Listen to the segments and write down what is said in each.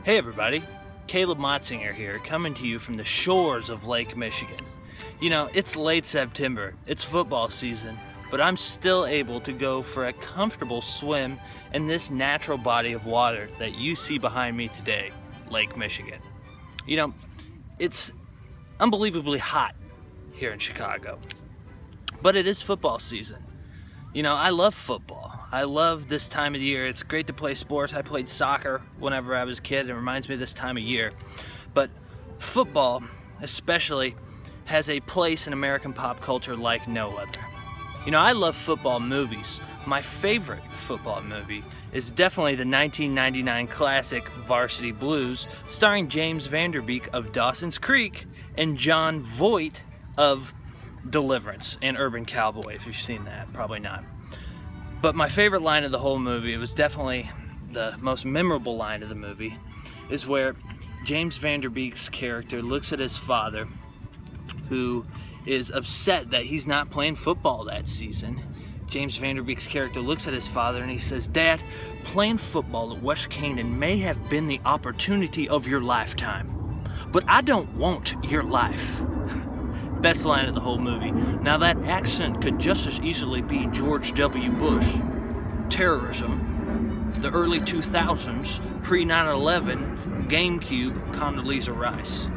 Hey everybody, Caleb Motzinger here, coming to you from the shores of Lake Michigan. You know, it's late September, it's football season, but I'm still able to go for a comfortable swim in this natural body of water that you see behind me today, Lake Michigan. You know, it's unbelievably hot here in Chicago, but it is football season. You know, I love football. I love this time of the year. It's great to play sports. I played soccer whenever I was a kid. It reminds me of this time of year. But football, especially, has a place in American pop culture like no other. You know, I love football movies. My favorite football movie is definitely the 1999 classic Varsity Blues, starring James Van Der Beek of Dawson's Creek and Jon Voight of Deliverance and Urban Cowboy. If you've seen that, probably not. But my favorite line of the whole movie, it was definitely the most memorable line of the movie, is where James Van Der Beek's character looks at his father, who is upset that he's not playing football that season. James Van Der Beek's character looks at his father and he says, "Dad, playing football at West Canaan may have been the opportunity of your lifetime, but I don't want your life." Best line of the whole movie. Now that accent could just as easily be George W. Bush. Terrorism, the early 2000s, pre-9/11, GameCube, Condoleezza Rice.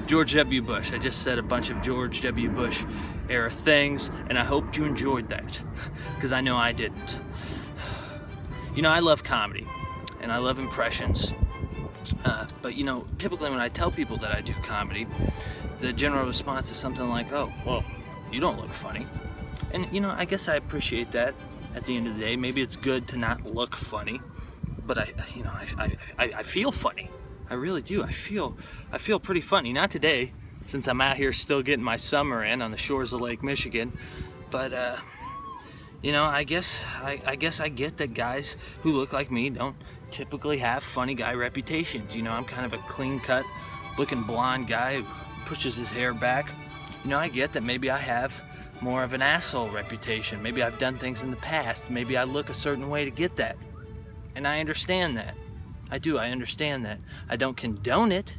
George W. Bush. I just said a bunch of George W. Bush era things, and I hoped you enjoyed that, because I know I didn't. You know, I love comedy, and I love impressions. But you know, typically when I tell people that I do comedy, the general response is something like, "Oh, well, you don't look funny." And you know, I guess I appreciate that at the end of the day. Maybe it's good to not look funny, but I feel funny. I really do. I feel pretty funny. Not today, since I'm out here still getting my summer in on the shores of Lake Michigan. But you know, I guess I get that guys who look like me don't typically have funny guy reputations. You know, I'm kind of a clean-cut looking blonde guy who pushes his hair back. You know, I get that maybe I have more of an asshole reputation. Maybe I've done things in the past. Maybe I look a certain way to get that. And I understand that. I do, I understand that. I don't condone it,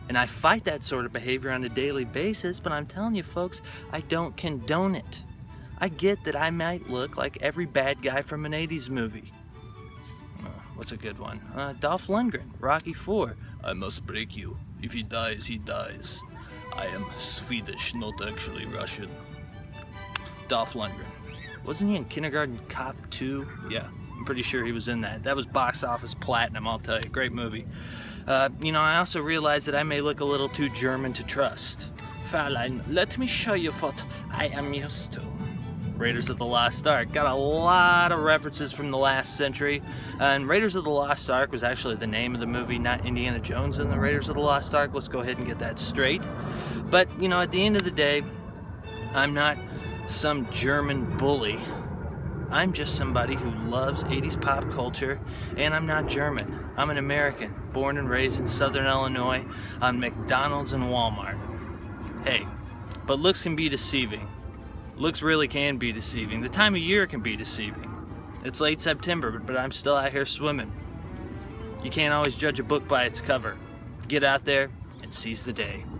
and I fight that sort of behavior on a daily basis, but I'm telling you folks, I don't condone it. I get that I might look like every bad guy from an 80s movie. What's a good one? Dolph Lundgren, Rocky IV. "I must break you. If he dies, he dies. I am Swedish, not actually Russian." Dolph Lundgren. Wasn't he in Kindergarten Cop 2? Yeah, I'm pretty sure he was in that. That was box office platinum, I'll tell you. Great movie. You know, I also realize that I may look a little too German to trust. "Fräulein, let me show you what I am used to." Raiders of the Lost Ark. Got a lot of references from the last century. And Raiders of the Lost Ark was actually the name of the movie, not Indiana Jones and the Raiders of the Lost Ark. Let's go ahead and get that straight. But, you know, at the end of the day, I'm not some German bully. I'm just somebody who loves 80s pop culture, and I'm not German. I'm an American, born and raised in Southern Illinois on McDonald's and Walmart. Hey, but looks can be deceiving. Looks really can be deceiving. The time of year can be deceiving. It's late September, but I'm still out here swimming. You can't always judge a book by its cover. Get out there and seize the day.